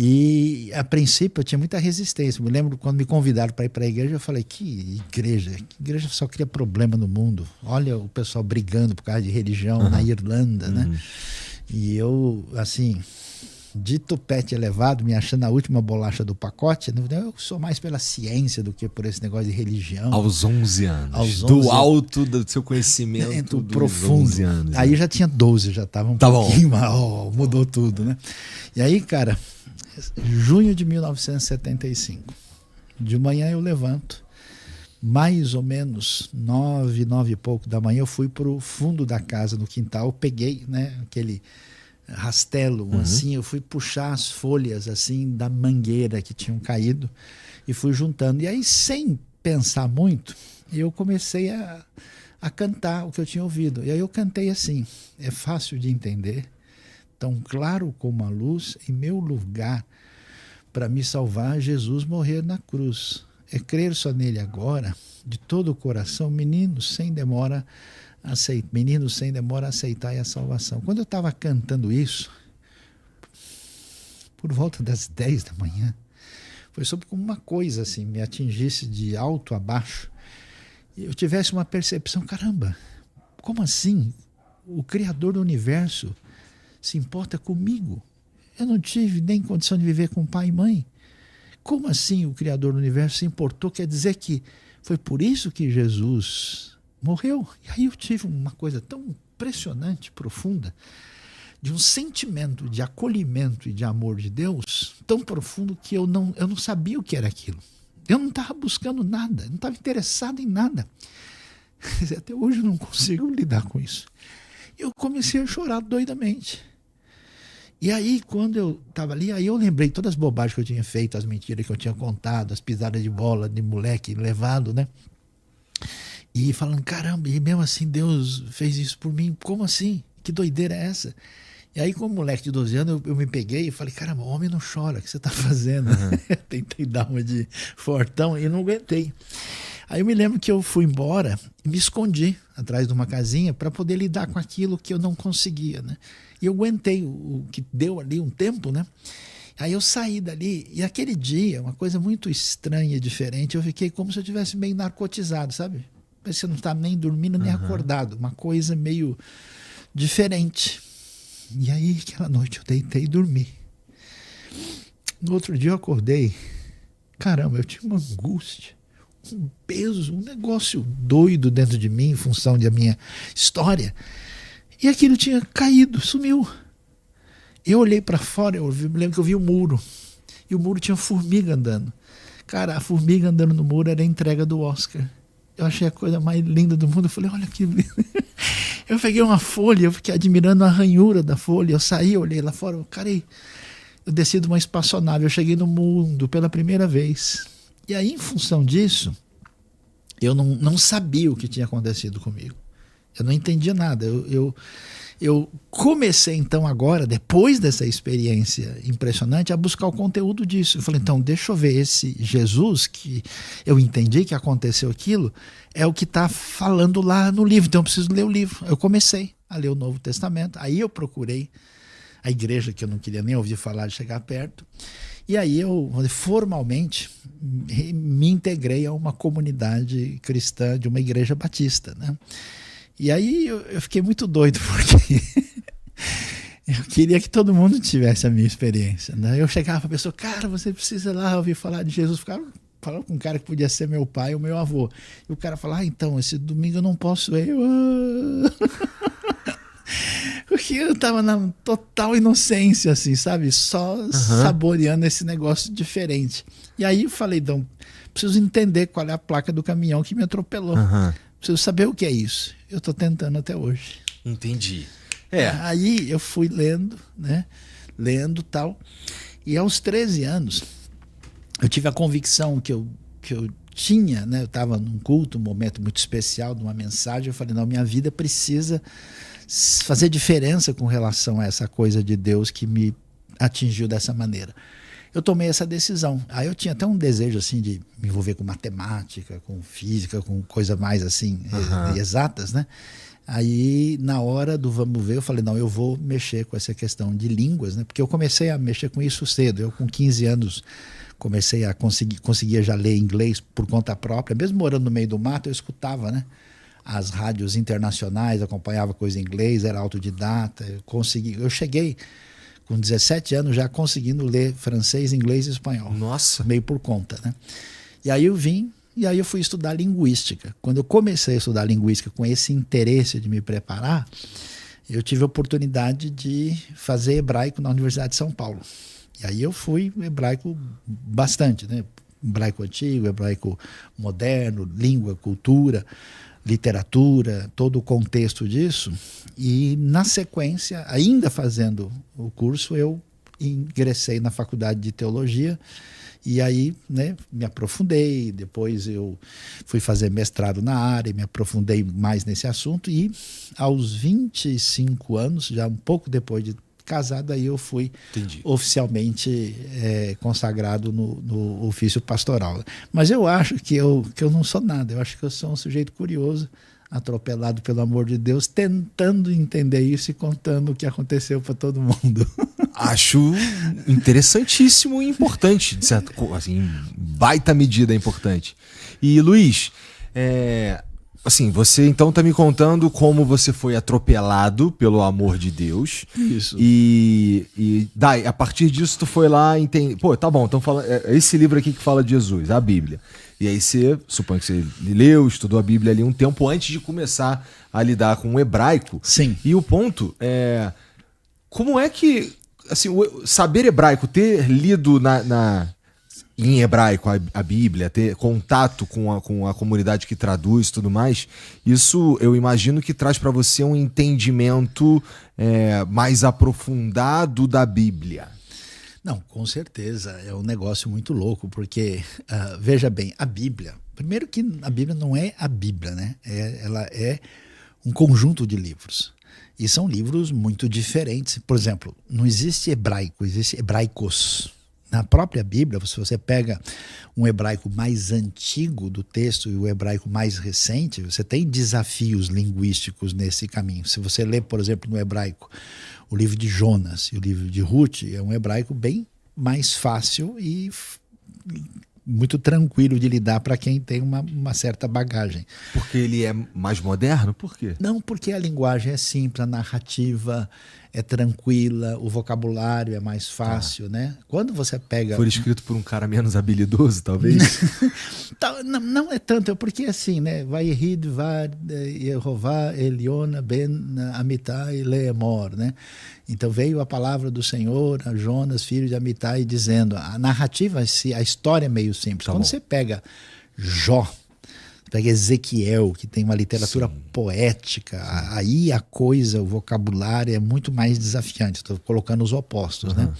E a princípio eu tinha muita resistência. Me lembro quando me convidaram para ir para a igreja, eu falei, que igreja só cria problema no mundo. Olha o pessoal brigando por causa de religião na Irlanda, né? E eu, assim, de tupete elevado, me achando a última bolacha do pacote, eu sou mais pela ciência do que por esse negócio de religião. Aos 11 anos. Aos 11 do alto do seu conhecimento profundo. 11 anos. Aí já tinha 12, já estava pouquinho mal, mudou tudo, né? E aí, cara, junho de 1975, de manhã eu levanto, mais ou menos 9 e pouco da manhã, eu fui pro fundo da casa, no quintal, peguei, né, aquele rastelo, assim, eu fui puxar as folhas, assim, da mangueira que tinham caído e fui juntando. E aí, sem pensar muito, eu comecei a cantar o que eu tinha ouvido. E aí eu cantei assim, é fácil de entender, tão claro como a luz, em meu lugar, para me salvar, Jesus morrer na cruz. É crer só nele agora, de todo o coração, menino sem demora aceitai a salvação. Quando eu estava cantando isso, por volta das 10 da manhã, foi sobre como uma coisa assim, me atingisse de alto a baixo, e eu tivesse uma percepção, caramba, como assim o Criador do Universo se importa comigo? Eu não tive nem condição de viver com pai e mãe. Como assim o Criador do Universo se importou? Quer dizer que foi por isso que Jesus morreu? E aí eu tive uma coisa tão impressionante, profunda, de um sentimento de acolhimento e de amor de Deus tão profundo que eu não sabia o que era aquilo. Eu não estava buscando nada, não estava interessado em nada. Até hoje eu não consigo lidar com isso. Eu comecei a chorar doidamente. E aí, quando eu estava ali, aí eu lembrei todas as bobagens que eu tinha feito, as mentiras que eu tinha contado, as pisadas de bola de moleque levado, né? E falando, caramba, e mesmo assim Deus fez isso por mim, como assim? Que doideira é essa? E aí, como moleque de 12 anos, eu me peguei e falei, caramba, homem não chora, o que você está fazendo? Tentei dar uma de fortão e não aguentei. Aí eu me lembro que eu fui embora e me escondi atrás de uma casinha para poder lidar com aquilo que eu não conseguia, né? E eu aguentei o que deu ali um tempo, né? Aí eu saí dali e aquele dia, uma coisa muito estranha e diferente, eu fiquei como se eu tivesse meio narcotizado, sabe? Parece que eu não estava nem dormindo nem acordado, uma coisa meio diferente. E aí aquela noite eu deitei e dormi. No outro dia eu acordei, caramba, eu tinha uma angústia, um peso, um negócio doido dentro de mim em função da minha história. E aquilo tinha caído, sumiu. Eu olhei para fora, me lembro que eu vi o muro. E o muro tinha formiga andando. Cara, a formiga andando no muro era a entrega do Oscar. Eu achei a coisa mais linda do mundo. Eu falei, olha que lindo. Eu peguei uma folha, eu fiquei admirando a ranhura da folha. Eu saí, olhei lá fora, eu desci de uma espaçonave, eu cheguei no mundo pela primeira vez. E aí, em função disso, eu não sabia o que tinha acontecido comigo. Eu não entendia nada. Eu comecei, então, agora, depois dessa experiência impressionante, a buscar o conteúdo disso. Eu falei, então, deixa eu ver esse Jesus que eu entendi que aconteceu aquilo, é o que está falando lá no livro. Então, eu preciso ler o livro. Eu comecei a ler o Novo Testamento. Aí eu procurei a igreja que eu não queria nem ouvir falar de chegar perto. E aí eu, formalmente, me integrei a uma comunidade cristã de uma igreja batista, né? E aí eu fiquei muito doido, porque eu queria que todo mundo tivesse a minha experiência, né? Eu chegava para a pessoa, cara, você precisa lá ouvir falar de Jesus. Ficava falando com um cara que podia ser meu pai ou meu avô. E o cara falava, então, esse domingo eu não posso ir. Porque eu estava na total inocência, assim, sabe? Só saboreando esse negócio diferente. E aí eu falei, então, preciso entender qual é a placa do caminhão que me atropelou. Preciso saber o que é isso. Eu estou tentando até hoje. Entendi. Aí eu fui lendo, né? Lendo tal. E aos 13 anos, eu tive a convicção que eu tinha, né? Eu estava num culto, um momento muito especial, de uma mensagem. Eu falei, não, minha vida precisa fazer diferença com relação a essa coisa de Deus que me atingiu dessa maneira. Eu tomei essa decisão. Aí eu tinha até um desejo assim de me envolver com matemática, com física, com coisa mais assim exatas, né? Aí, na hora do vamos ver, eu falei, não, eu vou mexer com essa questão de línguas, né? Porque eu comecei a mexer com isso cedo. Eu, com 15 anos, comecei a conseguia já ler inglês por conta própria. Mesmo morando no meio do mato, eu escutava, né? As rádios internacionais, acompanhava coisa em inglês, era autodidata. Eu cheguei com 17 anos já conseguindo ler francês, inglês e espanhol. Nossa! Meio por conta, né? E aí eu vim, e aí eu fui estudar linguística. Quando eu comecei a estudar linguística com esse interesse de me preparar, eu tive a oportunidade de fazer hebraico na Universidade de São Paulo. E aí eu fui hebraico bastante, né? Hebraico antigo, hebraico moderno, língua, cultura, literatura, todo o contexto disso. E na sequência, ainda fazendo o curso, eu ingressei na faculdade de teologia. E aí, né, me aprofundei, depois eu fui fazer mestrado na área, me aprofundei mais nesse assunto e aos 25 anos, já um pouco depois de casado, aí eu fui oficialmente consagrado no ofício pastoral. Mas eu acho que eu não sou nada, eu acho que eu sou um sujeito curioso, atropelado pelo amor de Deus, tentando entender isso e contando o que aconteceu para todo mundo. Acho interessantíssimo e importante, de certa, assim, baita medida importante. E Luiz, assim, você então está me contando como você foi atropelado pelo amor de Deus. Isso. E daí, a partir disso tu foi lá entender. Pô, tá bom, então fala, esse livro aqui que fala de Jesus, a Bíblia. E aí você, suponho que você leu, estudou a Bíblia ali um tempo antes de começar a lidar com o hebraico. Sim. E o ponto é, como é que, assim, o saber hebraico, ter lido em hebraico a Bíblia, ter contato com a comunidade que traduz e tudo mais, isso eu imagino que traz para você um entendimento mais aprofundado da Bíblia. Não, com certeza, é um negócio muito louco, porque, veja bem, a Bíblia, primeiro que a Bíblia não é a Bíblia, né? Ela é um conjunto de livros, e são livros muito diferentes. Por exemplo, não existe hebraico, existe hebraicos. Na própria Bíblia, se você pega um hebraico mais antigo do texto e o hebraico mais recente, você tem desafios linguísticos nesse caminho. Se você lê, por exemplo, no hebraico, o livro de Jonas e o livro de Ruth, é um hebraico bem mais fácil e muito tranquilo de lidar para quem tem uma certa bagagem. Porque ele é mais moderno? Por quê? Não, porque a linguagem é simples, a narrativa é tranquila, o vocabulário é mais fácil, né? Quando você pega... Foi escrito por um cara menos habilidoso, talvez? Não é tanto, é porque assim, né? Vayehid var Yehová Eliona ben Amitai Leemor, né? Então veio a palavra do Senhor a Jonas, filho de Amitai, dizendo, a narrativa, a história é meio simples. Quando você pega Jó, pega Ezequiel, que tem uma literatura poética, aí a coisa, o vocabulário é muito mais desafiante. Estou colocando os opostos, né?